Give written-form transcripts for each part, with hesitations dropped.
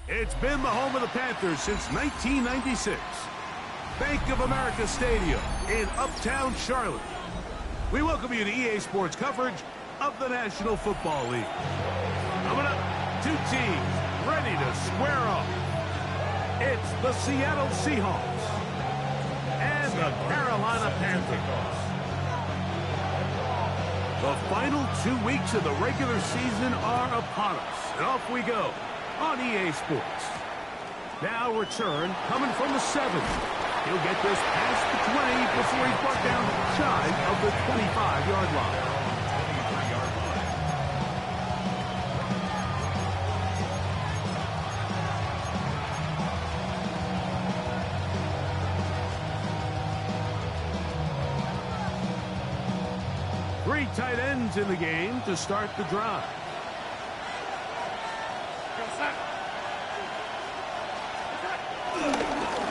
It's been the home of the Panthers since 1996. Bank of America Stadium in Uptown Charlotte. We welcome you to EA Sports coverage of the National Football League. Coming up, two teams ready to square off. It's the Seattle Seahawks and the Carolina Panthers. The final 2 weeks of the regular season are upon us, and off we go on EA Sports. Now return coming from the 7. He'll get this past the 20 before he's brought down shy of the 25-yard line. Three tight ends in the game to start the drive.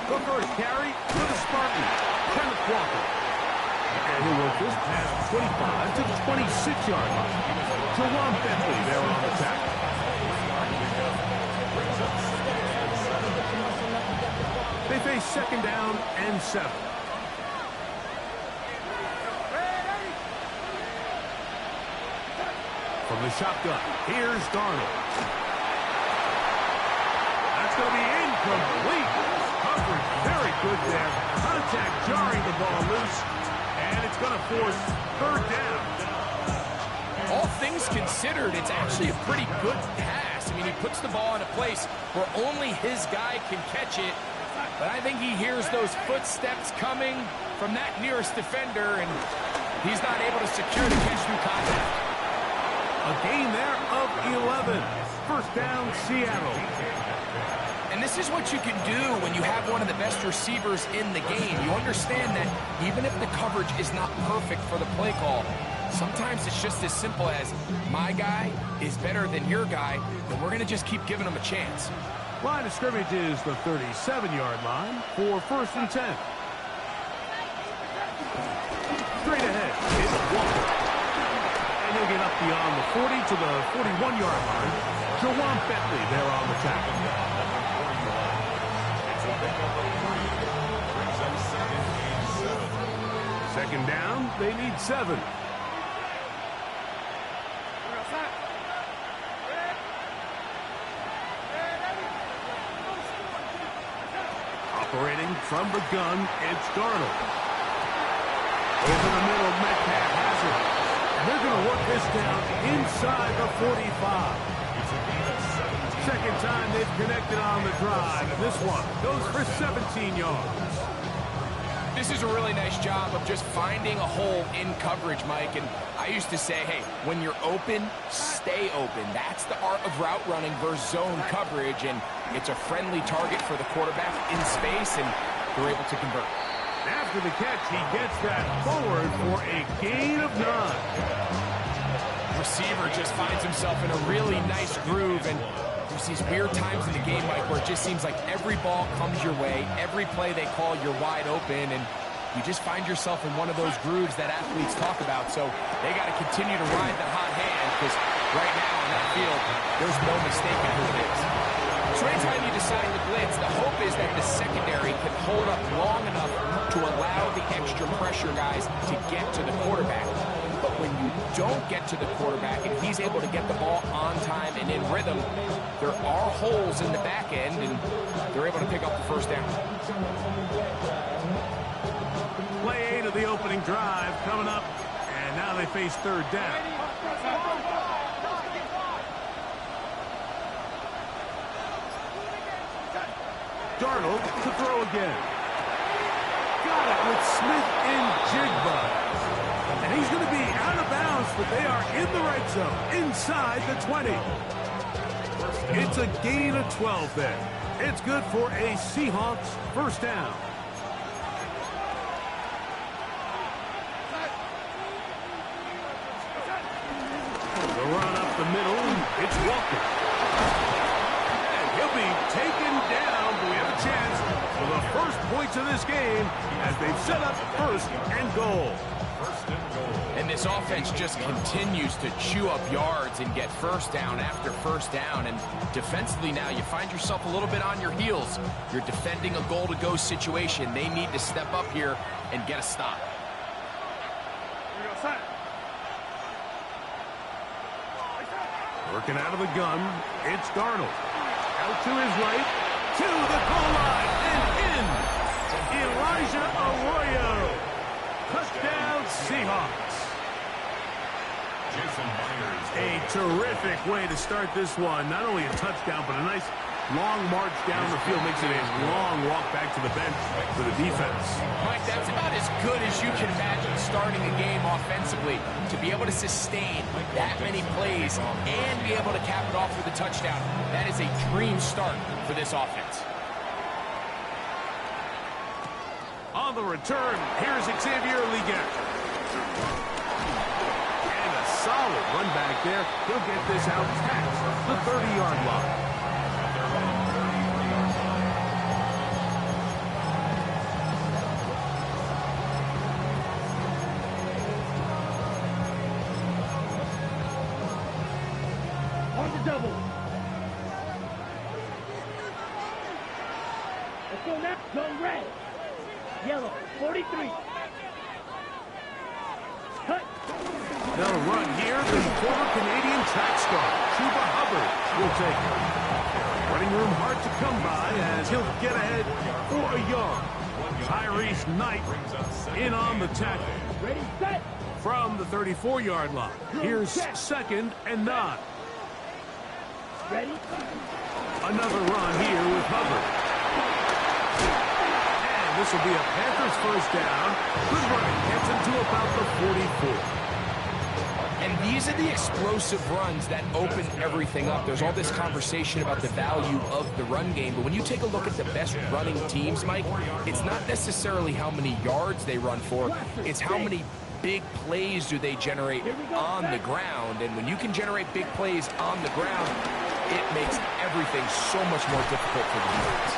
The first carry for the Spartans, Kenneth Walker. And he'll work this past 25 to the 26-yard line. Jawan Bentley there on the tackle. They face second down and 7. From the shotgun, here's Darnold. That's going to be incomplete. Coverage very good there. Contact jarring the ball loose, and it's going to force third down. All things considered, it's actually a pretty good pass. I mean, he puts the ball in a place where only his guy can catch it. But I think he hears those footsteps coming from that nearest defender, and he's not able to secure the catch through contact. A gain there of 11. First down, Seattle. And this is what you can do when you have one of the best receivers in the game. You understand that even if the coverage is not perfect for the play call, sometimes it's just as simple as my guy is better than your guy, and we're going to just keep giving him a chance. Line of scrimmage is the 37-yard line for first and 10. Straight ahead, it's Walker. And he'll get up beyond the 40 to the 41-yard line. Jawan Bentley there on the tackle. Second down, they need 7. Operating from the gun, it's Darnold. Over the middle, Metcalf has it. They're going to work this down inside the 45. Second time they've connected on the drive, and this one goes for 17 yards. This is a really nice job of just finding a hole in coverage, Mike. And I used to say, hey, when you're open, stay open. That's the art of route running versus zone coverage, and it's a friendly target for the quarterback in space, and they're able to convert. After the catch, he gets that forward for a gain of 9. Receiver just finds himself in a really nice groove, and there's these weird times in the game, Mike, where it just seems like every ball comes your way, every play they call, you're wide open, and you just find yourself in one of those grooves that athletes talk about. So they got to continue to ride the hot hand, because right now in that field, there's no mistaking who it is. So anytime you decide to blitz, the hope is that the secondary can hold up long enough to allow the extra pressure guys to get to the quarterback. But when you don't get to the quarterback and he's able to get the ball on time and in rhythm, there are holes in the back end, and they're able to pick up the first down. Play 8 of the opening drive coming up, and now they face third down. Darnold to throw again. Got it with Smith and Jigba. And he's going to be out of bounds, but they are in the right zone, inside the 20. It's a gain of 12 there. It's good for a Seahawks first down. The run up the middle, it's Walker. And he'll be taken down. Do we have a chance for the first points of this game as they've set up first and goal? And this offense just continues to chew up yards and get first down after first down. And defensively now, you find yourself a little bit on your heels. You're defending a goal-to-go situation. They need to step up here and get a stop. Working out of the gun, it's Darnold. Out to his right, to the goal line, and in. Elijah Arroyo. Touchdown, Seahawks. A terrific way to start this one. Not only a touchdown, but a nice long march down the field. Makes it a long walk back to the bench for the defense. Mike, that's about as good as you can imagine starting a game offensively. To be able to sustain that many plays and be able to cap it off with a touchdown, that is a dream start for this offense. On the return, here's Xavier Leggett. And a solid run back there. He'll get this out past the 30-yard line. On the double. Let's go now. Go red. Yellow, 43. Cut. They'll run here. The former Canadian track star, Chuba Hubbard, will take it. Running room hard to come by as he'll get ahead for a yard. Tyrese Knight in on the tackle. Ready, set. From the 34-yard line. Here's 2nd and 9. Ready. Another run here with Hubbard. This will be a Panthers first down. Good running. Gets him to about the 44. And these are the explosive runs that open everything up. There's all this conversation about the value of the run game, but when you take a look at the best running teams, Mike, it's not necessarily how many yards they run for. It's how many big plays do they generate on the ground. And when you can generate big plays on the ground, it makes everything so much more difficult for the defense.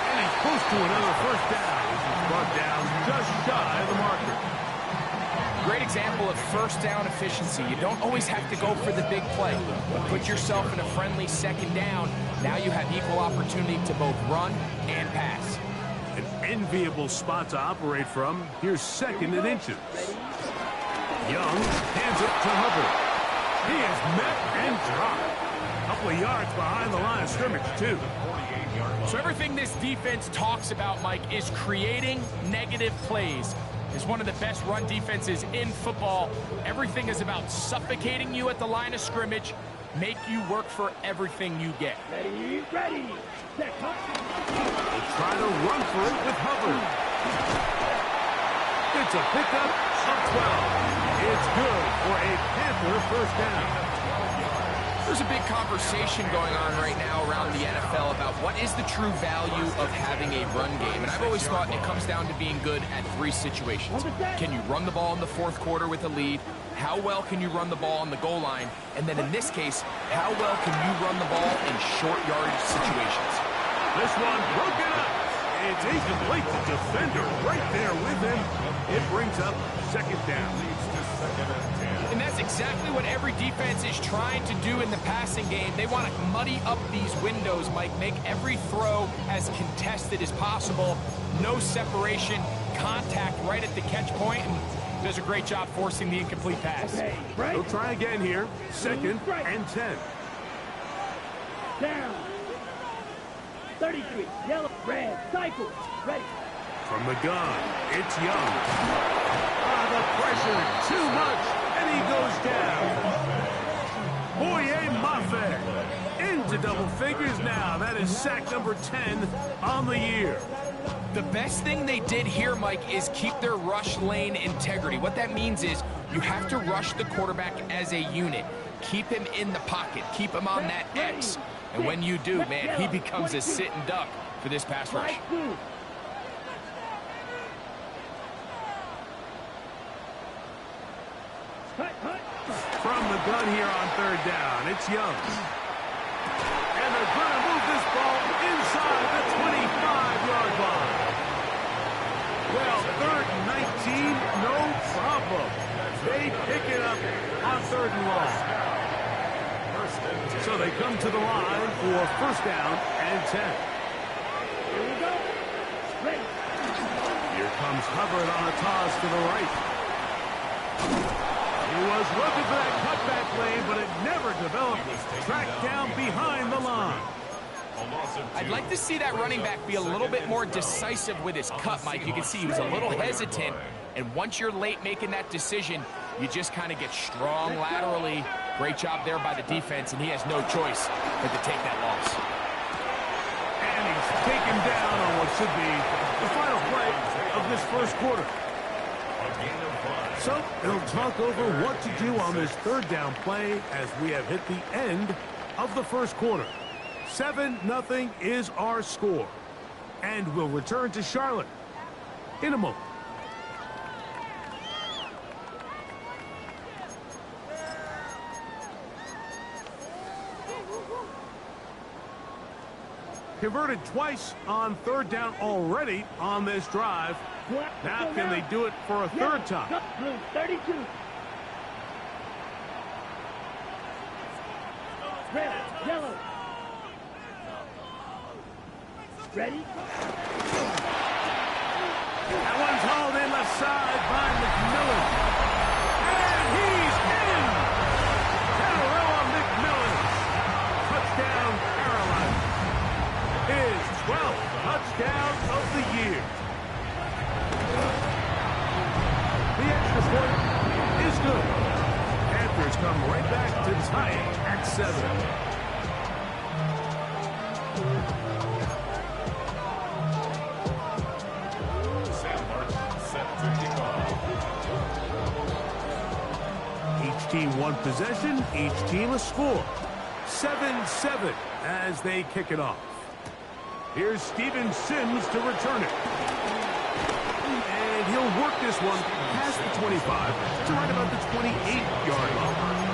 And he's close to another first down. He's brought down just shy of the marker. Great example of first down efficiency. You don't always have to go for the big play, but put yourself in a friendly second down. Now you have equal opportunity to both run and pass. An enviable spot to operate from. Here's 2nd and inches. Young hands it to Hubbard. He is met and dropped. A couple of yards behind the line of scrimmage, too. So everything this defense talks about, Mike, is creating negative plays. It's one of the best run defenses in football. Everything is about suffocating you at the line of scrimmage, make you work for everything you get. Ready, ready. Set, cut. They try to run for it with Hubbard. It's a pickup of 12. It's good for a Panther first down. There's a big conversation going on right now around the NFL about what is the true value of having a run game. And I've always thought it comes down to being good at 3 situations. Can you run the ball in the 4th quarter with a lead? How well can you run the ball on the goal line? And then in this case, how well can you run the ball in short yardage situations? This one broken up. It's incomplete. The defender right there with him. It brings up 2nd down. And that's exactly what every defense is trying to do in the passing game. They want to muddy up these windows, Mike, make every throw as contested as possible. No separation, contact right at the catch point, and does a great job forcing the incomplete pass. Okay, right. They'll try again here. 2nd and 10. Down. 33. Yellow, red, cycle. Ready. From the gun, it's Young. The pressure, too much. And he goes down. Boye Mafe into double figures now. That is sack number 10 on the year. The best thing they did here, Mike, is keep their rush lane integrity. What that means is you have to rush the quarterback as a unit. Keep him in the pocket. Keep him on that X. And when you do, man, he becomes a sit and duck for this pass rush. From the gun here on 3rd down, it's Young. And they're going to move this ball inside the 25-yard line. Well, 3rd and 19, no problem. for first down and 10. Here we go. Ready. Here comes Hubbard on a toss to the right. He was looking for that cutback lane, but it never developed. Tracked down behind the line. I'd like to see that running back be a little bit more decisive with his cut, Mike. You can see he was a little hesitant, and once you're late making that decision, you just kind of get strong laterally. Great job there by the defense, and he has no choice but to take that loss. And he's taken down on what should be the final play of this first quarter. So they'll talk over what to do on this third down play as we have hit the end of the first quarter. 7-0 is our score. And we'll return to Charlotte in a moment. Converted twice on third down already on this drive. Now can they do it for a third time? Blue 32. Red, yellow. Ready? That one's hauled in left side by McMillan. And he's in! 10 in a row on McMillan. Touchdown, Carolina. His 12th touchdown of the year. The extra point is good. Panthers come right back to tie it at 7. Each team one possession, each team a score. 7-7 as they kick it off. Here's Steven Sims to return it. And he'll work this one past the 25 to right about the 28-yard line.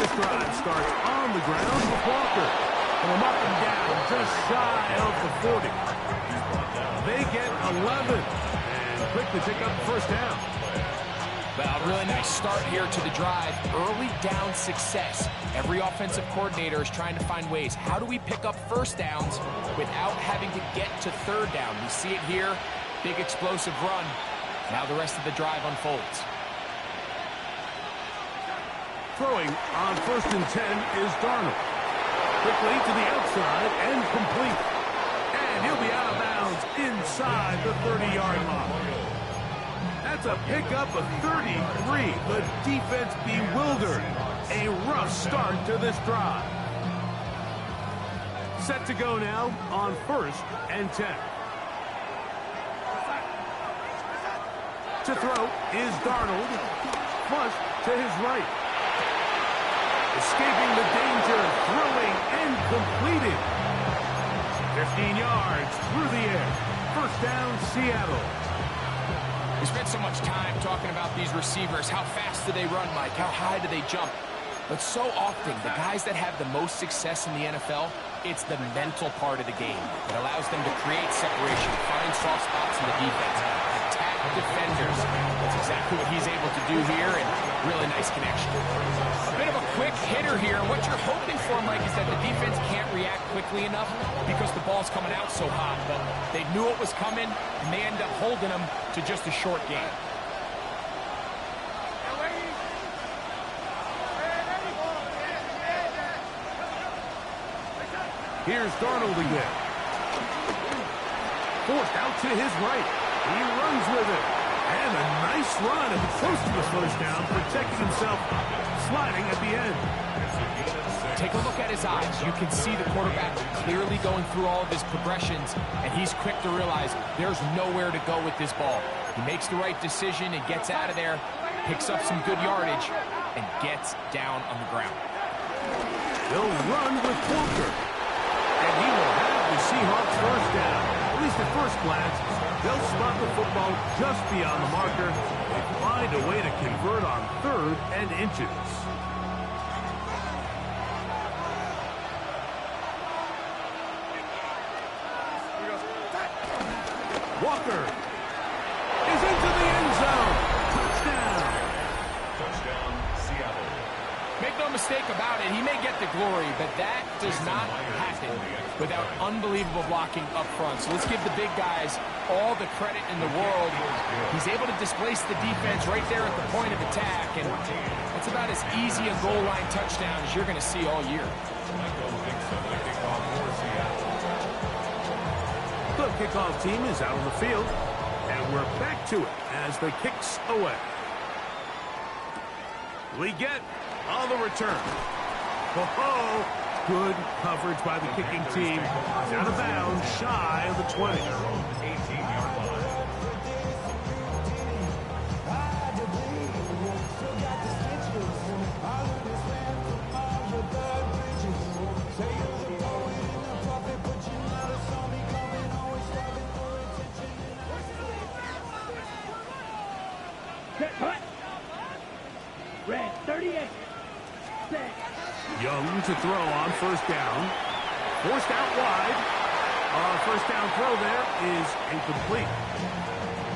This drive starts on the ground with Walker. And I'm up and down just shy of the 40. They get 11 and quick to pick up first down. Well, really nice start here to the drive. Early down success. Every offensive coordinator is trying to find ways. How do we pick up first downs without having to get to third down? We see it here. Big explosive run. Now the rest of the drive unfolds. Throwing on 1st and 10 is Darnold. Quickly to the outside and complete. And he'll be out of bounds inside the 30-yard line. That's a pickup of 33. The defense bewildered. A rough start to this drive. Set to go now on 1st and 10. To throw is Darnold. Flush to his right. Escaping the danger, throwing and completed. 15 yards through the air. First down, Seattle. We spent so much time talking about these receivers. How fast do they run, Mike? How high do they jump? But so often, the guys that have the most success in the NFL, it's the mental part of the game. It allows them to create separation, find soft spots in the defense, attack defenders. That's exactly what he's able to do here, and really nice connection. A bit of a quick hitter here. What you're hoping for, Mike, is that the defense can't react quickly enough because the ball's coming out so hot. But they knew it was coming, and they end up holding them to just a short game. Here's Darnold again. Forced out to his right. He runs with it. And a nice run and close to the first down, protecting himself, sliding at the end. Take a look at his eyes. You can see the quarterback clearly going through all of his progressions, and he's quick to realize there's nowhere to go with this ball. He makes the right decision and gets out of there, picks up some good yardage, and gets down on the ground. They'll run with Walker. And he will have the Seahawks first down. At least at first glance, they'll spot the football just beyond the marker and find a way to convert on 3rd and inches. Walker is into the end zone. Touchdown. Touchdown, Seattle. Make no mistake about it, he may get the glory, but that does not happen without unbelievable blocking up front. So let's give the big guys all the credit in the world. He's able to displace the defense right there at the point of attack, and it's about as easy a goal line touchdown as you're going to see all year. The kickoff team is out on the field, and we're back to it as the kicks away. We get on the return. Oh, good coverage by the kicking team. He's out of bounds, shy of the 20. 18-yard line. Cut. Red 38. Set. Young to throw on first down. Forced out wide. First down throw there is incomplete.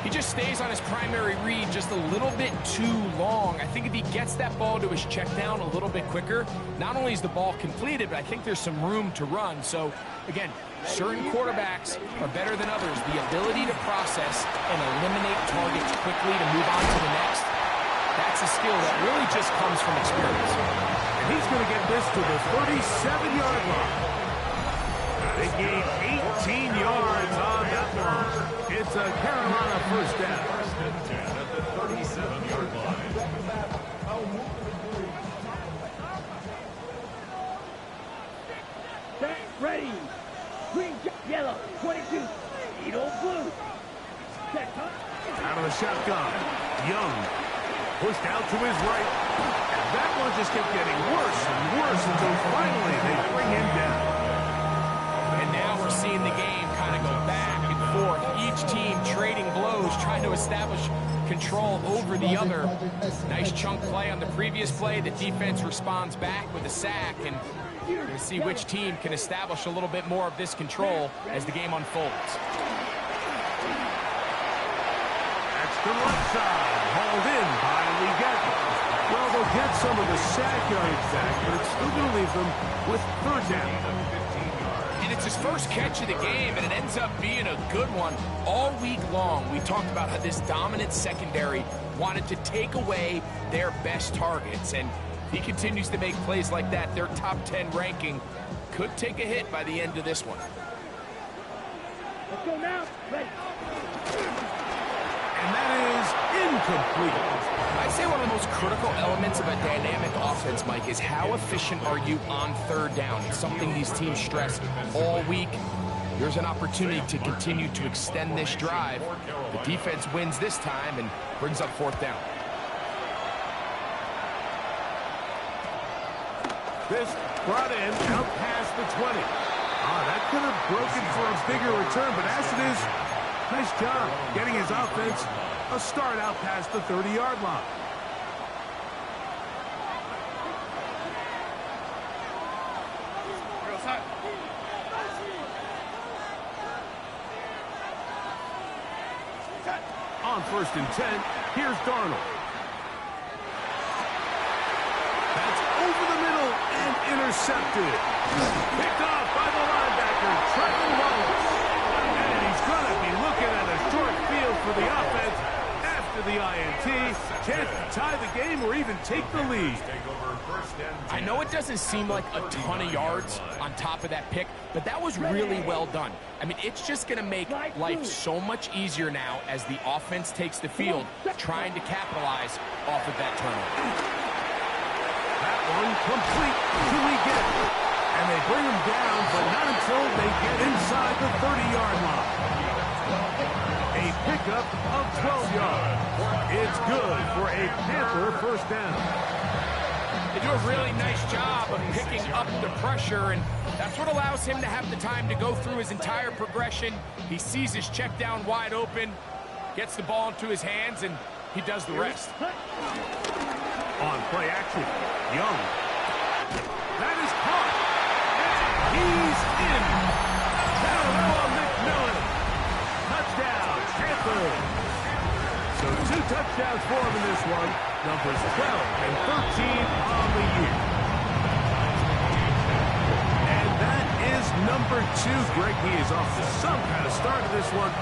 He just stays on his primary read just a little bit too long. I think if he gets that ball to his check down a little bit quicker, not only is the ball completed, but I think there's some room to run. So, again, certain quarterbacks are better than others. The ability to process and eliminate targets quickly to move on to the next, that's a skill that really just comes from experience. And he's going to get this to the 37-yard line. They gained 18 yards on that one. It's a Carolina first down. First and 10 at the 37-yard line. Set. Ready. Green, yellow, 22. Needle blue. Set. Out of the shotgun. Young pushed out to his right. And that one just kept getting worse and worse until finally they bring him down. And now we're seeing the game kind of go back and forth. Each team trading blows, trying to establish control over the other. Nice chunk play on the previous play. The defense responds back with a sack, and we're going to see which team can establish a little bit more of this control as the game unfolds. Extra left side, hauled in by Leggett. Well, they'll get some of the sack yards back, but it's still going to leave them with third down. And it's his first catch of the game, and it ends up being a good one. All week long, we talked about how this dominant secondary wanted to take away their best targets, and he continues to make plays like that. Their top 10 ranking could take a hit by the end of this one. Let's go now. Ready. And that is incomplete. I'd say one of the most critical elements of a dynamic offense, Mike, is how efficient are you on third down. It's something these teams stress all week. Here's an opportunity to continue to extend this drive. The defense wins this time and brings up fourth down. This brought in out past the 20. That could have broken for a bigger return, but as it is, nice job getting his offense a start out past the 30-yard line. On first and 10, here's Darnold. That's over the middle and intercepted. Picked off by the linebacker, Trevor Lawrence. And he's going to be looking at a short field for the offense after the INT. Chance to tie the game or even take the lead. I know it doesn't seem like a ton of yards on top of that pick, but that was really well done. I mean, it's just going to make life so much easier now as the offense takes the field, trying to capitalize off of that turnover. That one complete to Leggett. And they bring him down, but not until they get inside the 30-yard line. A pickup of 12 yards. It's good for a Panther first down. They do a really nice job of picking up the pressure, and that's what allows him to have the time to go through his entire progression. He sees his check down wide open, gets the ball into his hands, and he does the rest. On play action, Young. That is caught. And he's in. Noah McMillan. Touchdown, touchdowns for him in this one. Numbers 12 and 13 on the year. And that is number 2. Greg, he is off to some kind of start to this one.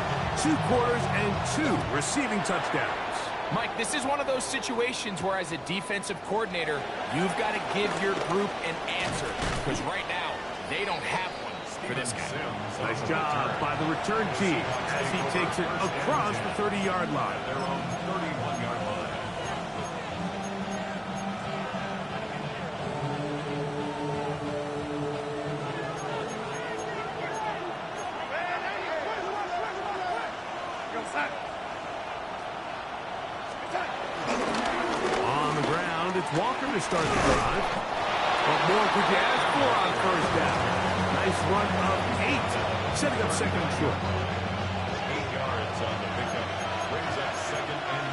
2 quarters and 2 receiving touchdowns. Mike, this is one of those situations where as a defensive coordinator, you've got to give your group an answer. Because right now, they don't have one for this guy. Nice job by the return team as he takes it across the 30-yard line. Their own 31-yard line. On the ground, it's Walker to start the drive. What more could you ask for on first down? Nice run of 8, setting up second and short. 8 yards on the pickup. Brings up 2nd and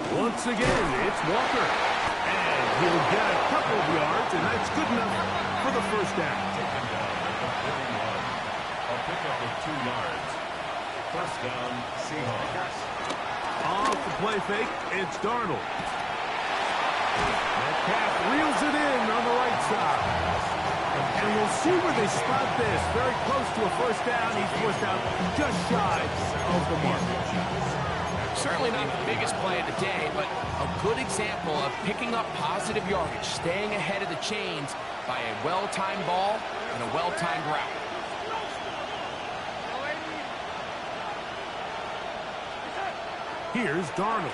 2. Once again, it's Walker. And he'll get a couple of yards, and that's good enough for the first down. Taken down at the 41. A pickup of 2 yards. First down, Seahawks. Off the play fake, it's Darnold. Metcalf reels it in on the right side. And we'll see where they spot this. Very close to a first down. He's forced out just shy of the mark. Certainly not the biggest play of the day, but a good example of picking up positive yardage, staying ahead of the chains by a well-timed ball and a well-timed route. Here's Darnold.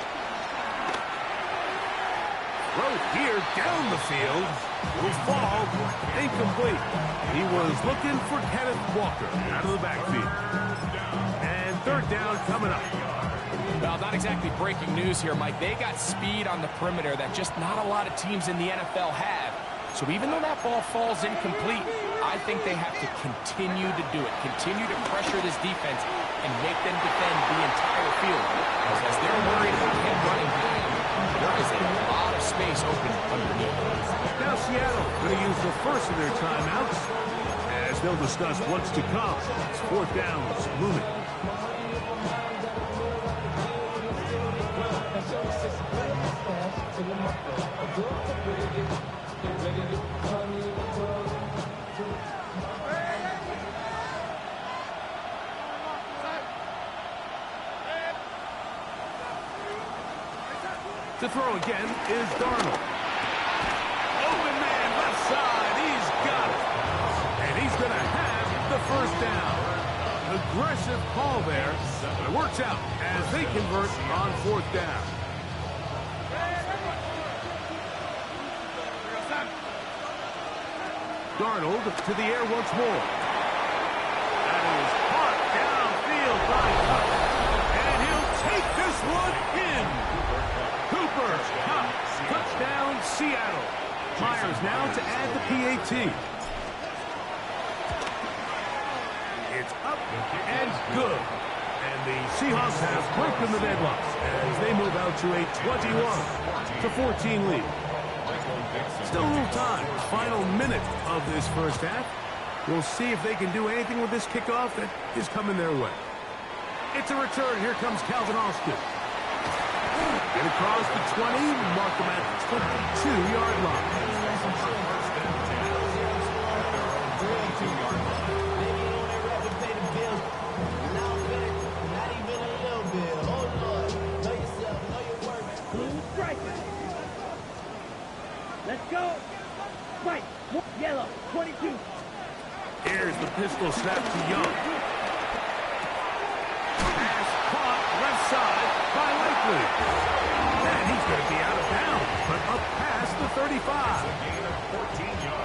Throw here down the field. Will fall. Incomplete. He was looking for Kenneth Walker out of the backfield. And third down coming up. Well, not exactly breaking news here, Mike. They got speed on the perimeter that just not a lot of teams in the NFL have. So even though that ball falls incomplete, I think they have to continue to do it. Continue to pressure this defense and make them defend the entire field. As they're worried about him running behind, there is a lot of space open underneath. Now Seattle going to use the first of their timeouts as they'll discuss what's to come. It's fourth downs looming. To throw again is Darnold. Open man, left side. He's got it. And he's going to have the first down. Aggressive call there. But it works out as they convert on fourth down. Darnold to the air once more. That is caught downfield by Cup. And he'll take this one in. Cooper, Cup, touchdown, Seattle. Myers now to add the PAT. It's up and good. And the Seahawks have broken the deadlock as they move out to a 21-14 lead. Still a little time. Final minute of this first half. We'll see if they can do anything with this kickoff that is coming their way. It's a return. Here comes Calvin Austin. Get across the 20, mark them at the 22-yard line. Let's go. White, yellow, 22. Here's the pistol snap to Young. Pass caught left side by Likely. And he's going to be out of bounds, but up past the 35.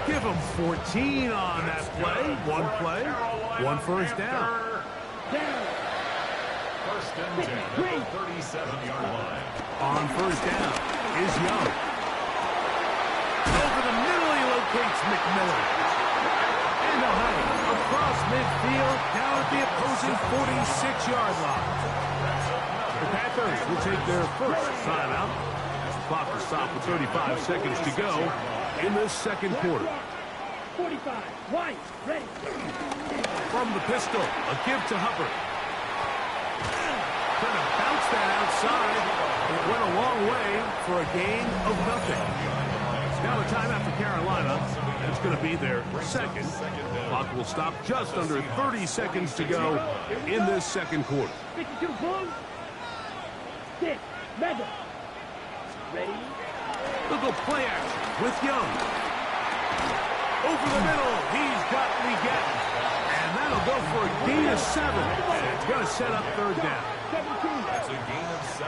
Give him 14 on that play. One play, one first down. Down. First and 10 at the 37-yard line. On first down is Young. Over the middle, he locates McMillan. And they'll have it across midfield, down at the opposing 46-yard line. The Panthers will take their first timeout. Clock will stop with 35 seconds to go in the second quarter. 45. White. Ready. From the pistol, a give to Hubbard. Trying to bounce that outside. It went a long way for a gain of nothing. Now a timeout for Carolina. And it's going to be their second. Clock will stop just under 30 seconds to go in this second quarter. 52 Bulls. 6. Mega. Ready. They'll go play action with Young. Over the middle, he's got Leggett. And that'll go for a gain of 7. And it's going to set up third down. 17. That's a gain of 7.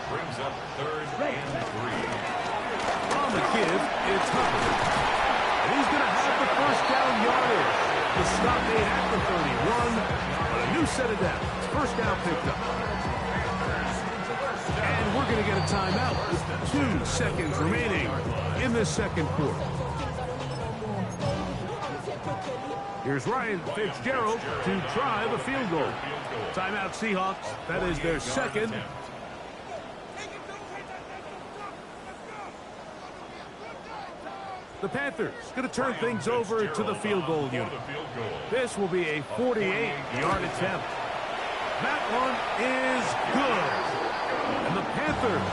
Brings up third and 3. On the give, it's Hubbard. And he's going to have the first down yardage. The stop made at the 31. But a new set of downs. First down picked up. And we're going to get a timeout with 2 seconds remaining in this second quarter. Here's Ryan Fitzgerald to try the field goal. Timeout Seahawks. That is their second. The Panthers going to turn things over to the field goal unit. This will be a 48-yard attempt. That one is good. And the Panthers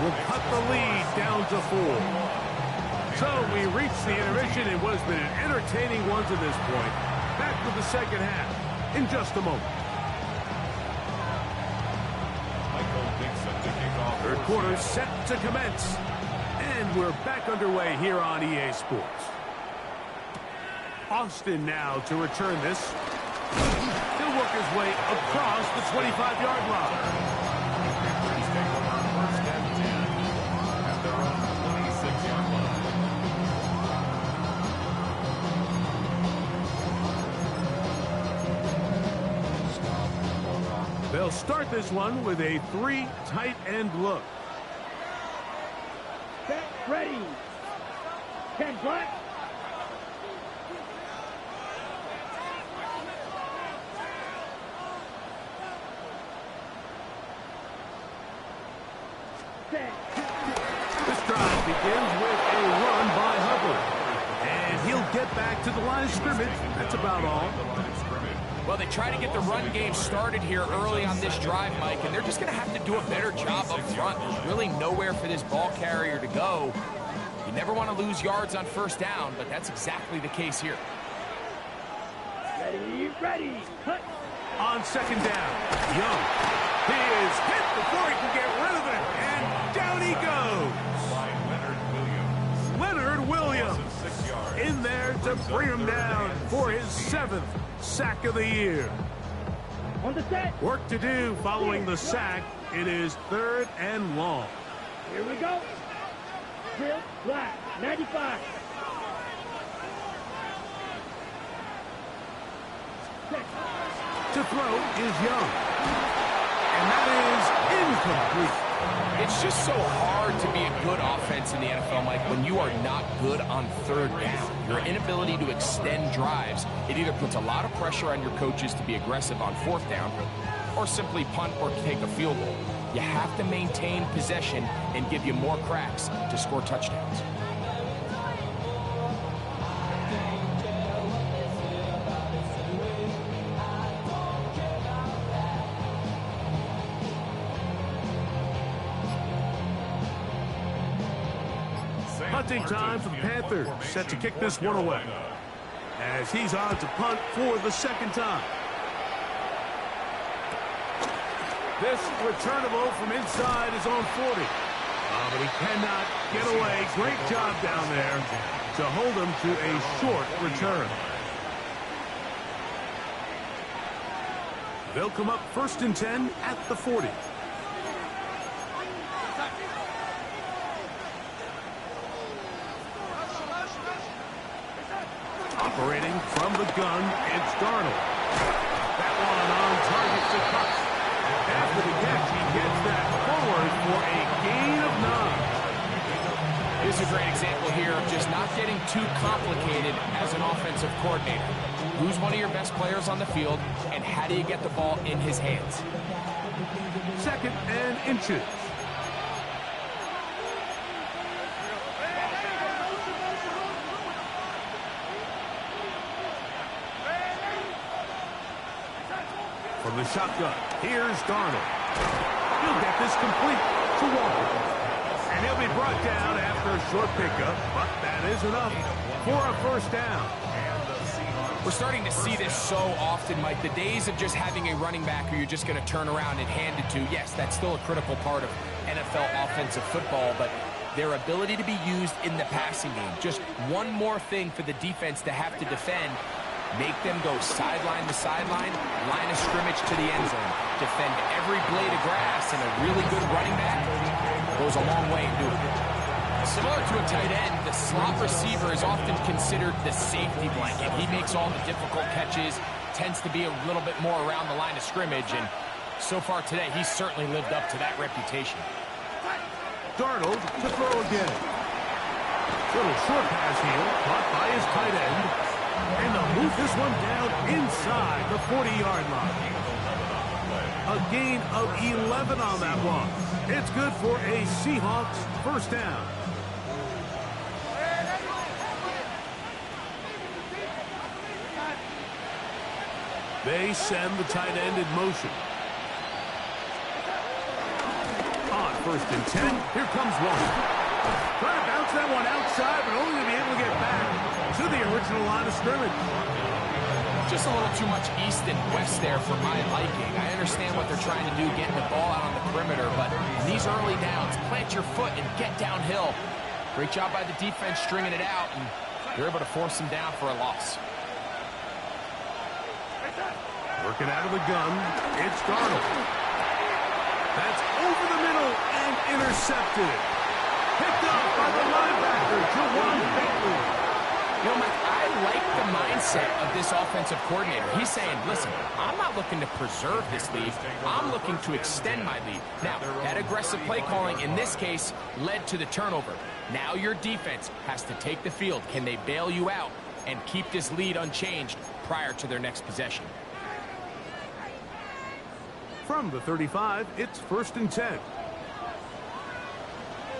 will cut the lead down to 4. So we reach the intermission in what has been an entertaining one to this point. Back to the second half in just a moment. Third quarter set to commence. And we're back underway here on EA Sports. Austin now to return this. He'll work his way across the 25-yard line. They'll start this one with a 3 tight end look. Set. Ready. 10 black. Set. This drive begins with a run by Hubbard. And he'll get back to the line of scrimmage. That's about all. Well, they try to get the run game started here early on this drive, Mike, and they're just going to have to do a better job up front. There's really nowhere for this ball carrier to go. You never want to lose yards on first down, but that's exactly the case here. Ready. Ready. Cut. On second down, Young. He is hit before he can get rid of it, and down he goes. Leonard Williams in there to bring him down for his 7th sack of the year. On the set. Work to do following the sack. It is 3rd and long. Here we go. Drill. Black. 95. Set. To throw is Young. And that is incomplete. It's just so hard to be a good offense in the NFL, Mike, when you are not good on third down. Your inability to extend drives, it either puts a lot of pressure on your coaches to be aggressive on 4th down or simply punt or take a field goal. You have to maintain possession and give you more cracks to score touchdowns. Punting time for the Panthers, set to kick this one away. As he's on to punt for the second time. This returnable from inside his own 40. But he cannot get away. Great job down there to hold him to a short return. They'll come up 1st and 10 at the 40. Operating from the gun, it's Darnold. That one on target to Cox. After the catch, he gets that forward for a gain of 9. This is a great example here of just not getting too complicated as an offensive coordinator. Who's one of your best players on the field, and how do you get the ball in his hands? 2nd and inches. From the shotgun, here's Darnold. He'll get this complete to Walker. And he'll be brought down after a short pickup, but that is enough for a first down. We're starting to see this so often, Mike. The days of just having a running back who you're just going to turn around and hand it to, yes, that's still a critical part of NFL offensive football, but their ability to be used in the passing game, just one more thing for the defense to have to defend, make them go sideline to sideline, line of scrimmage to the end zone, defend every blade of grass, and a really good running back goes a long way in doing it. Similar to a tight end, the slot receiver is often considered the safety blanket. He makes all the difficult catches, tends to be a little bit more around the line of scrimmage, and so far today, he's certainly lived up to that reputation. Darnold to throw again. Little short pass here, caught by his tight end. And they'll move this one down inside the 40-yard line. A gain of 11 on that one. It's good for a Seahawks first down. They send the tight end in motion. On 1st and 10, here comes Walker. Trying to bounce that one outside, but only to be able to get back to the original line of scrimmage. Just a little too much east and west there for my liking. I understand what they're trying to do, getting the ball out on the perimeter, but in these early downs, plant your foot and get downhill. Great job by the defense stringing it out, and they're able to force him down for a loss. Working out of the gun, it's Darnold. That's over the middle and intercepted. Picked up by the linebacker, Jawan Bailey. You know, Mike, I like the mindset of this offensive coordinator. He's saying, listen, I'm not looking to preserve this lead. I'm looking to extend my lead. Now, that aggressive play calling in this case led to the turnover. Now your defense has to take the field. Can they bail you out and keep this lead unchanged prior to their next possession? From the 35, it's 1st and 10.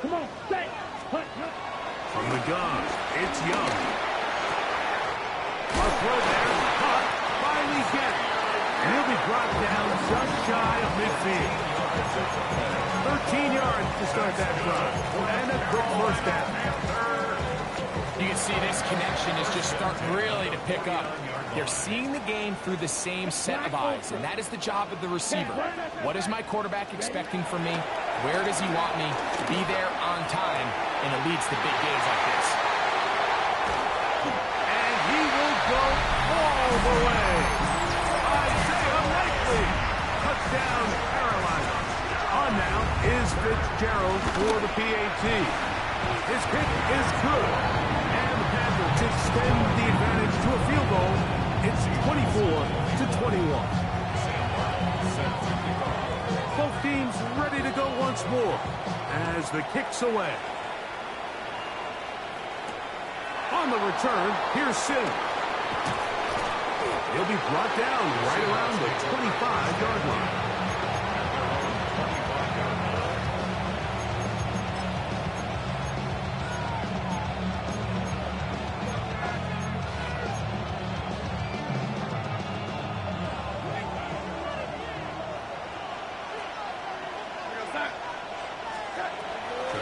Come on, stay. Hunt. From the gun, it's Young. A throw there, caught by Leggett. And he'll be brought down just shy of midfield. 13 yards to start that drive. And a quick first down. You can see this connection is just starting really to pick up. They're seeing the game through the same set of eyes, and that is the job of the receiver. What is my quarterback expecting from me? Where does he want me to be there on time? And it leads to big gains like this. And he will go all the way. Isaiah Likely. Touchdown, Carolina. On now is Fitzgerald for the PAT. His kick is good. And the Panthers extend the advantage to a field goal. It's 24-21. Both teams ready to go once more as the kick's away. On the return, here's Sim. He'll be brought down right around the 25-yard line.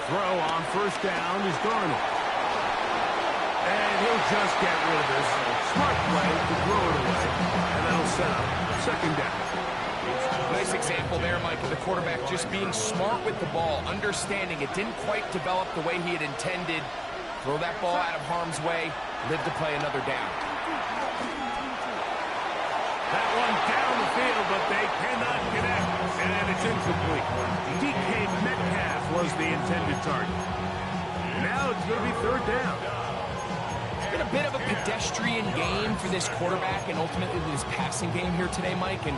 Throw on 1st down is Darnold. And he'll just get rid of this. Smart play to throw it away. And that'll set up 2nd down. Nice example there, Mike, of the quarterback just being smart with the ball, understanding it didn't quite develop the way he had intended. Throw that ball out of harm's way, live to play another down. That one down the field, but they cannot connect. And it's incomplete. DK Metcalf was the intended target. Now it's going to be 3rd down. It's been a bit of a pedestrian game for this quarterback and ultimately this passing game here today, Mike. And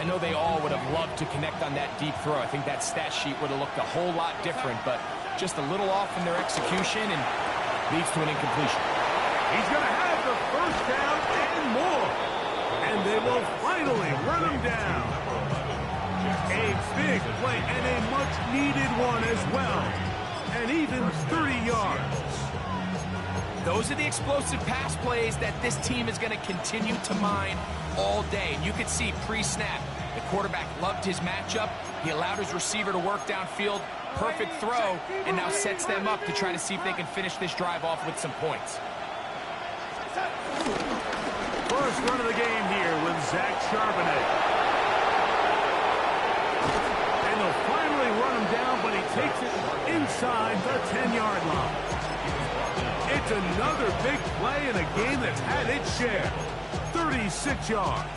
I know they all would have loved to connect on that deep throw. I think that stat sheet would have looked a whole lot different, but just a little off in their execution and leads to an incompletion. He's going to have the 1st down and more. And they will finally run him down. A big play and a much-needed one as well. And even 30 yards. Those are the explosive pass plays that this team is going to continue to mine all day. And you can see pre-snap, quarterback loved his matchup. He allowed his receiver to work downfield. Perfect throw, and now sets them up to try to see if they can finish this drive off with some points. First run of the game here with Zach Charbonnet. And they'll finally run him down, but he takes it inside the 10-yard line. It's another big play in a game that's had its share. 36 yards.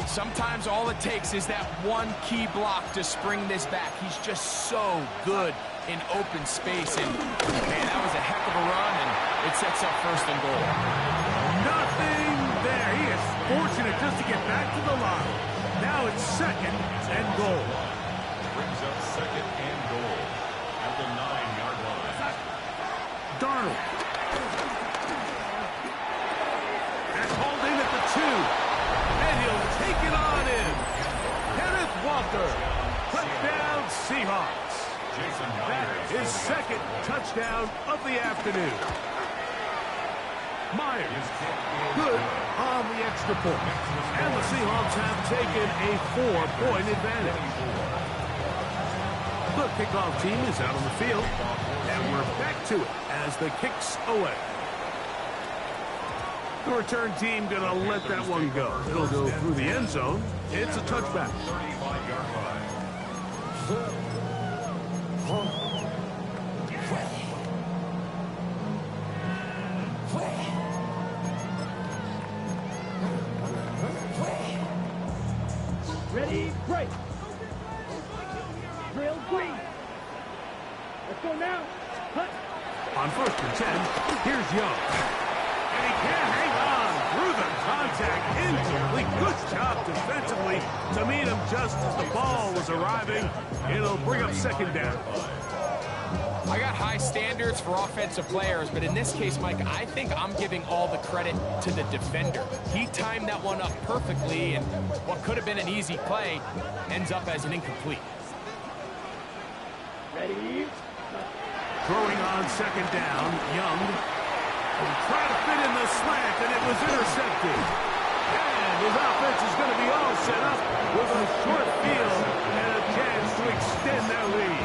Sometimes all it takes is that one key block to spring this back. He's just so good in open space. And, man, that was a heck of a run, and it sets up first and goal. Nothing there. He is fortunate just to get back to the line. Now it's second and goal. Brings up second and goal at the 9-yard line. Darnold. And holding at the 2. And he'll take it on in. Kenneth Walker. Touchdown, Seahawks. That is second touchdown of the afternoon. Myers. Good on the extra point. And the Seahawks have taken a 4-point advantage. The kickoff team is out on the field. And we're back to it as the kick's away. The return team going to let that one go. It'll go through the end zone. It's a touchback. 35-yard line. Ready, break. Drill green. Let's go now. Hut. On 1st and 10, here's Young. And he can't hang on through the contact. Incomplete. Good job defensively to meet him just as the ball was arriving. It'll bring up second down. I got high standards for offensive players, but in this case, Mike, I think I'm giving all the credit to the defender. He timed that one up perfectly, and what could have been an easy play ends up as an incomplete. Ready. Throwing on second down, Young. Trying to fit in the slant, and it was intercepted. And his offense is going to be all set up with a short field and a chance to extend their lead.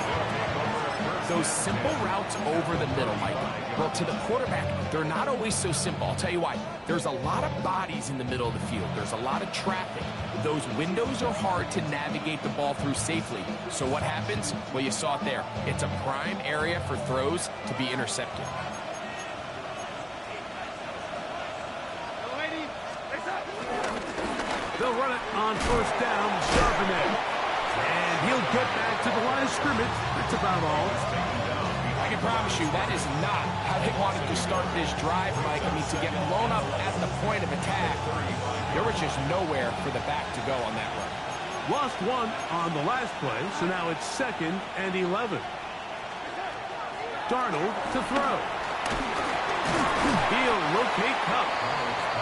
Those simple routes over the middle, Mike. Well, to the quarterback, they're not always so simple. I'll tell you why. There's a lot of bodies in the middle of the field. There's a lot of traffic. Those windows are hard to navigate the ball through safely. So what happens? Well, you saw it there. It's a prime area for throws to be intercepted. They'll run it on 1st down, Charbonnet. And he'll get back to the line of scrimmage. That's about all. I can promise you that is not how they wanted to start this drive, Mike. I mean, to get blown up at the point of attack, there was just nowhere for the back to go on that run. Lost one on the last play, so now it's 2nd and 11. Darnold to throw. He'll locate Cup.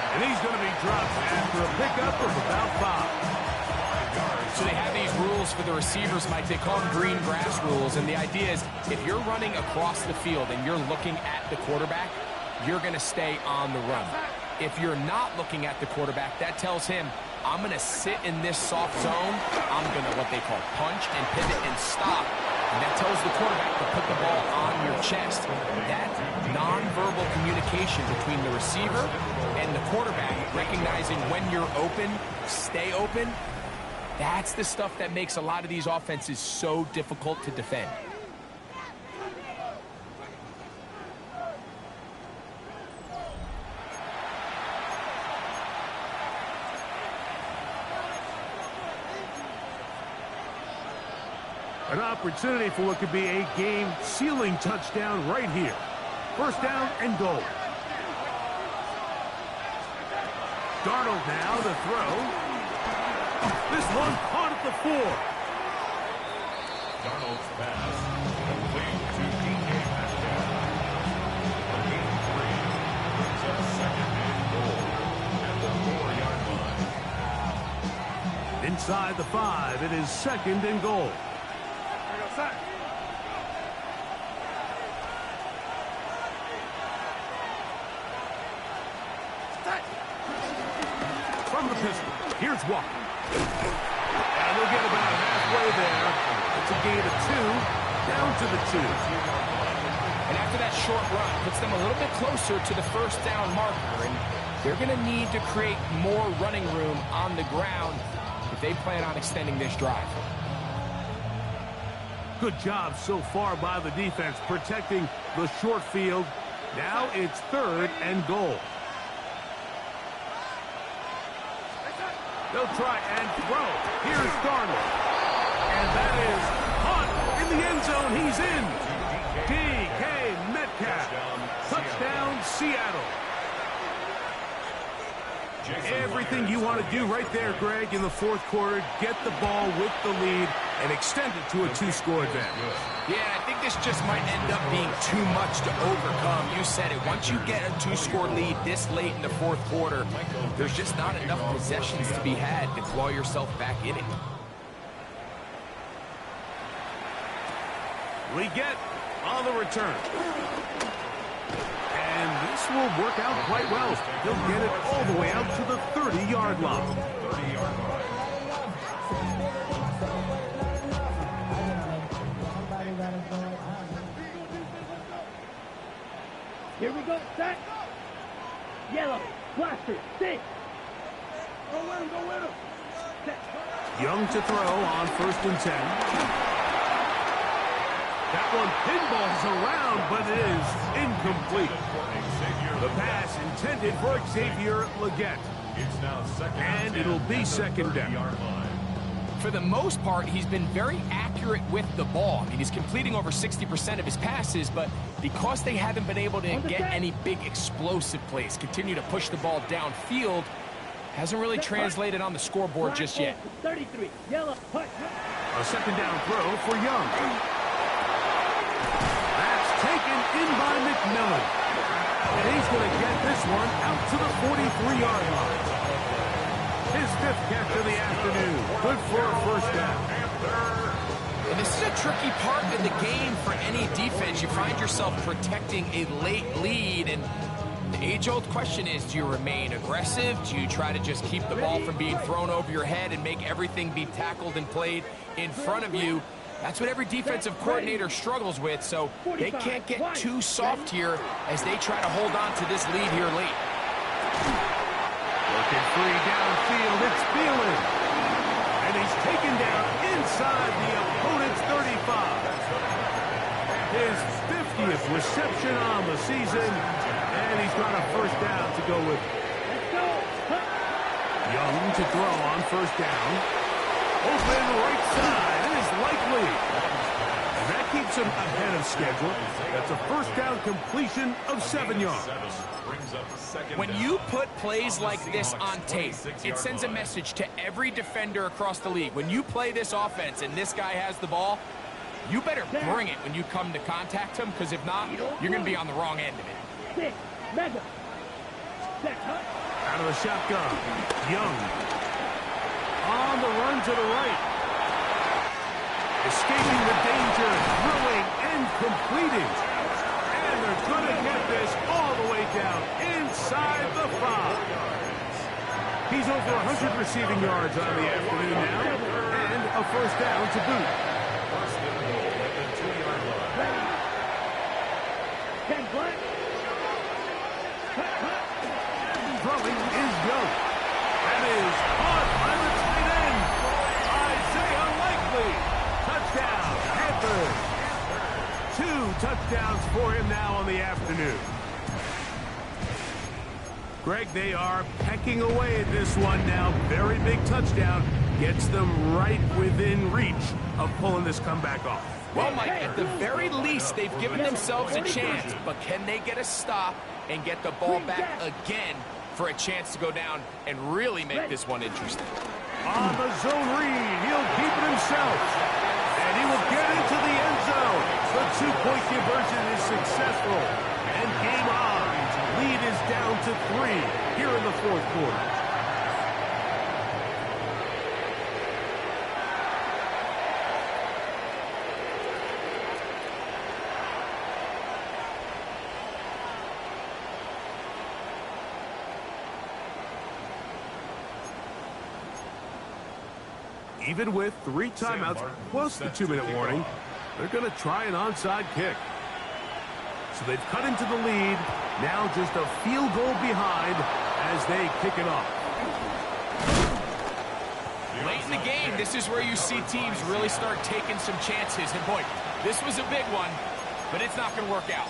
And he's going to be dropped after a pickup of about 5. So they have these rules for the receivers, Mike. They call them green grass rules. And the idea is if you're running across the field and you're looking at the quarterback, you're going to stay on the run. If you're not looking at the quarterback, that tells him, I'm going to sit in this soft zone. I'm going to what they call punch and pivot and stop. And that tells the quarterback to put the ball on your chest. That nonverbal communication between the receiver and the quarterback, recognizing when you're open, stay open, that's the stuff that makes a lot of these offenses so difficult to defend. An opportunity for what could be a game-sealing touchdown right here. 1st down and goal. Darnold now to throw. This one caught at the 4. Darnold's pass complete to DK Metcalf. The game 3 brings up second and goal at the 4-yard line. Inside the 5, it is 2nd and goal. From the pistol, here's Walker. And they'll get about halfway there. It's a gain of 2, down to the 2. And after that short run, puts them a little bit closer to the first down marker. And they're going to need to create more running room on the ground if they plan on extending this drive. Good job so far by the defense protecting the short field. Now it's 3rd and goal. They'll try and throw. Here's Darnold. And that is caught in the end zone. He's in. DK Metcalf. Touchdown, Seattle. Everything you want to do right there, Greg, in the 4th quarter. Get the ball with the lead and extend it to a 2-score advantage. Yeah, I think this just might end up being too much to overcome. You said it. Once you get a 2-score lead this late in the 4th quarter, there's just not enough possessions to be had to claw yourself back in it. We get on the return. And this will work out quite well. He'll get it all the way out to the 30-yard line. 30-yard line. Here we go, set. Yellow, blaster, 6. Go with him, go with him. Set. Young to throw on 1st and 10. That one pinballs around, but it is incomplete. The pass intended for Xavier Legette. It's now 2nd And it'll be 2nd down. For the most part, he's been very accurate with the ball. I mean, he's completing over 60% of his passes, but because they haven't been able to get any big explosive plays, continue to push the ball downfield, hasn't really translated on the scoreboard just yet. 33, yellow, push. A 2nd down throw for Young. That's taken in by McMillan. And he's going to get this one out to the 43-yard line. His 5th catch of the afternoon. Good for a 1st down. And this is a tricky part of the game for any defense. You find yourself protecting a late lead, and the age-old question is, do you remain aggressive? Do you try to just keep the ball from being thrown over your head and make everything be tackled and played in front of you? That's what every defensive coordinator struggles with, so they can't get too soft here as they try to hold on to this lead here late. Looking free downfield, it's Thielen. And he's taken down inside the opponent's 35. His 50th reception on the season, and he's got a 1st down to go with. Young to throw on 1st down. Open right side is likely. And that keeps him ahead of schedule. That's a 1st down completion of 7 yards. When you put plays like this on tape, it sends a message to every defender across the league. When you play this offense and this guy has the ball, you better bring it when you come to contact him, because if not, you're going to be on the wrong end of it. Out of the shotgun, Young. On the run to the right. Escaping the danger, throwing and completing. And they're going to get this all the way down inside the 5. He's over 100 receiving yards on the afternoon now, and a 1st down to boot. Throwing is Young. That is caught by the tight end, Isaiah Likely. Touchdown, Panthers. 2 touchdowns for him now on the afternoon. Greg, they are pecking away at this one now. Very big touchdown. Gets them right within reach of pulling this comeback off. Well, Mike, at the very least, they've given themselves a chance, but can they get a stop and get the ball back again for a chance to go down and really make this one interesting? On the zone read, he'll keep it himself. And he will get into the end zone. The 2-point conversion is successful. And game on. Lead is down to 3 here in the 4th quarter. Even with 3 timeouts plus the 2-minute warning, they're going to try an onside kick. So they've cut into the lead. Now just a field goal behind as they kick it off. Late in the game, this is where you see teams really start taking some chances. And boy, this was a big one, but it's not going to work out.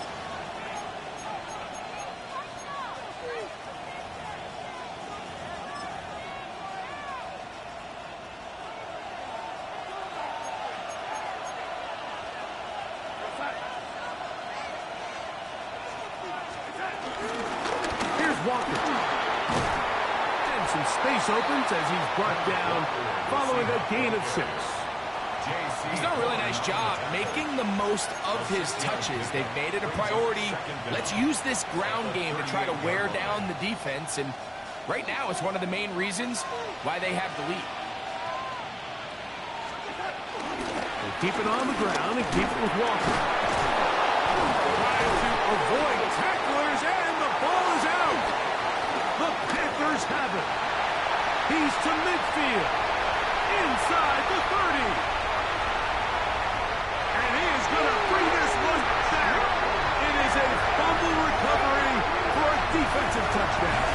Some space opens as he's brought down following a gain of 6. He's done a really nice job making the most of his touches. They've made it a priority. Let's use this ground game to try to wear down the defense, and right now it's one of the main reasons why they have the lead. They keep it on the ground and keep it with Walker. Trying to avoid tacklers, and the ball is out. The Panthers have it. He's to midfield. Inside the 30. And he is going to bring this one back. It is a fumble recovery for a defensive touchdown.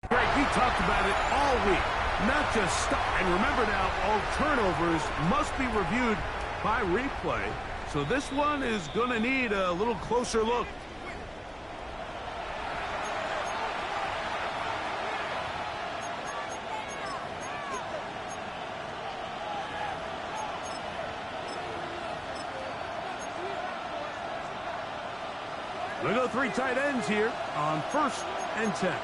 Greg, we talked about it all week. Not just stop. And remember now, all turnovers must be reviewed by replay, so this one is going to need a little closer look. We'll go 3 tight ends here on 1st and 10.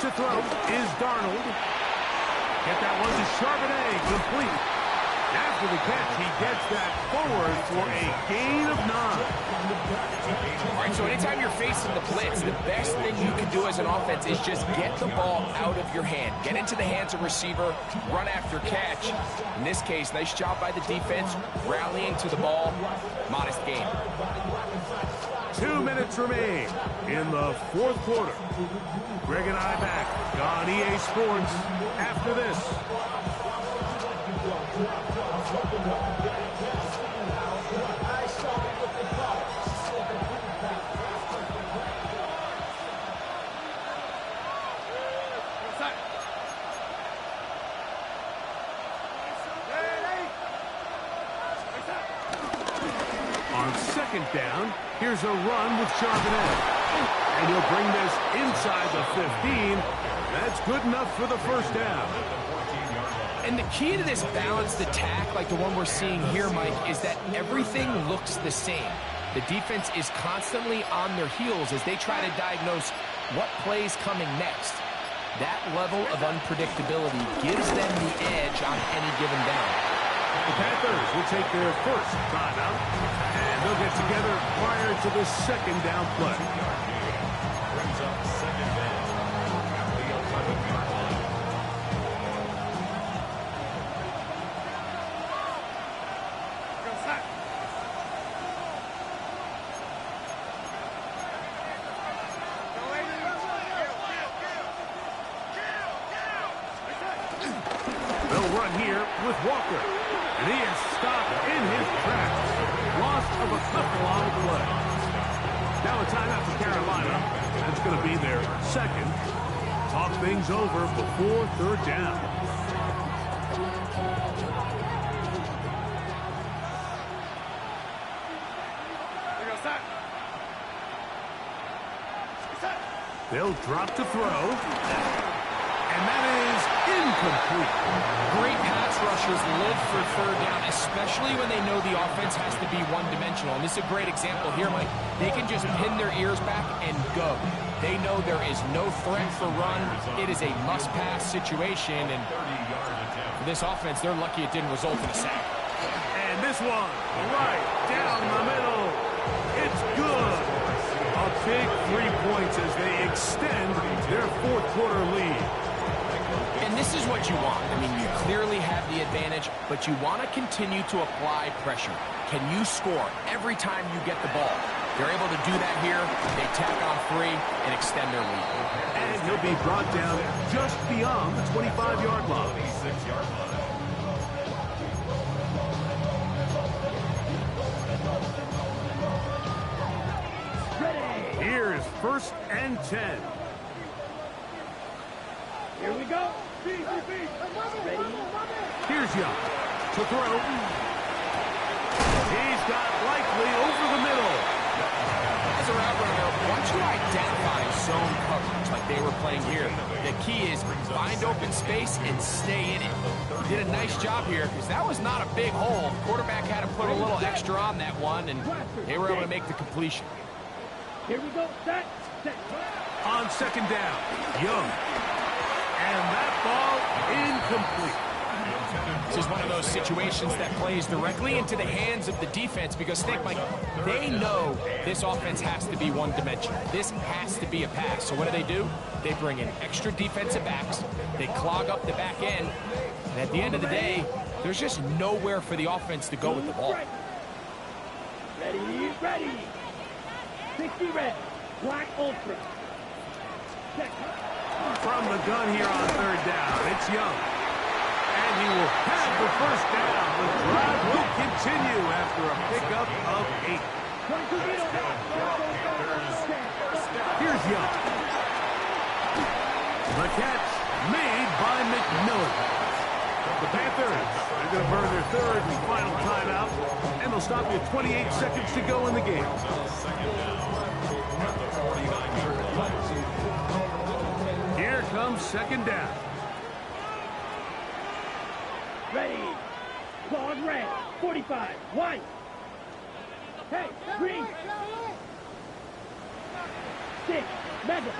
To throw is Darnold. Get that one to Charbonnet, complete. After the catch, he gets that forward for a gain of 9. All right, so anytime you're facing the blitz, the best thing you can do as an offense is just get the ball out of your hand. Get into the hands of receiver, run after catch. In this case, nice job by the defense, rallying to the ball. Modest gain. 2 minutes remain in the 4th quarter. Greg and I back on EA Sports after this. On 2nd down, here's a run with Charbonnet. And he'll bring this inside the 15. That's good enough for the 1st down. And the key to this balanced attack, like the one we're seeing here, Mike, is that everything looks the same. The defense is constantly on their heels as they try to diagnose what play's coming next. That level of unpredictability gives them the edge on any given down. The Panthers will take their 1st timeout, and they'll get together prior to the 2nd down play. Brings up 2nd down at the 11-yard line. They'll run here with Walker. And he is stopped in his tracks. Loss of a couple on the play. Now a timeout for Carolina. That's going to be their 2nd. Talk things over before 3rd down. They'll drop to throw. And that is incomplete. Great pass rushers live for 3rd down, especially when they know the offense has to be one-dimensional. And this is a great example here, Mike. They can just pin their ears back and go. They know there is no threat for run. It is a must-pass situation. And for this offense, they're lucky it didn't result in a sack. And this one, right down the middle. It's good. A big 3 points as they extend their 4th quarter lead. And this is what you want. I mean, you clearly have the advantage, but you want to continue to apply pressure. Can you score every time you get the ball? They're able to do that here. They tack on 3 and extend their lead. And he'll be brought down just beyond the 25-yard line. Here's 1st and 10. Here we go. Ready? Here's Young to throw. He's got Likely over the middle. As a route runner, once you identify zone coverage like they were playing here, the key is find open space and stay in it. He did a nice job here because that was not a big hole. Quarterback had to put a little extra on that one, and they were able to make the completion. Here we go. Set. On 2nd down, Young. And that ball incomplete. This is one of those situations that plays directly into the hands of the defense because think, Mike, they know this offense has to be one-dimensional. This has to be a pass. So what do? They bring in extra defensive backs. They clog up the back end. And at the end of the day, there's just nowhere for the offense to go with the ball. Ready. 60 red. Black Ultra. Check. From the gun here on 3rd down, it's Young. And he will have the 1st down. The drive will continue after a pickup of 8. Here's Young. The catch made by McMillan. The Panthers are going to burn their 3rd and final timeout, and they'll stop you at 28 seconds to go in the game. Here comes 2nd down. Ready. Claws red. 45. White. Hey, green. 6. Mega.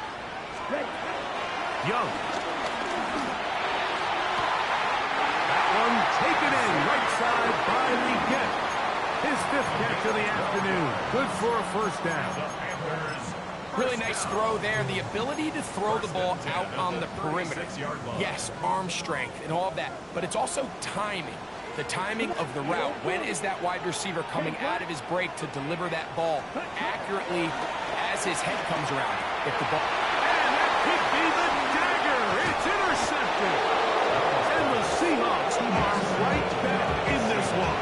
Ready. Young. That one taken in right side by Leggett. His 5th catch of the afternoon. Good for a 1st down. Really nice throw there. The ability to throw the ball out on the perimeter. Yes, arm strength and all of that, but it's also timing. The timing of the route. When is that wide receiver coming out of his break to deliver that ball accurately as his head comes around? If the ball... And that could be the dagger. It's intercepted. And the Seahawks march right back in this one.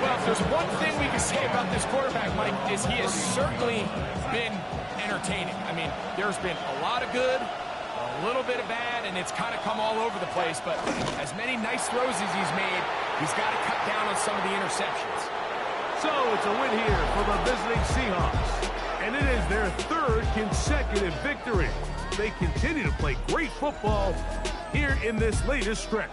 Well, if there's one thing we can say about this quarterback, Mike, is he has certainly been entertaining. I mean, there's been a lot of good, a little bit of bad, and it's kind of come all over the place. But as many nice throws as he's made, he's got to cut down on some of the interceptions. So it's a win here for the visiting Seahawks. And it is their 3rd consecutive victory. They continue to play great football here in this latest stretch.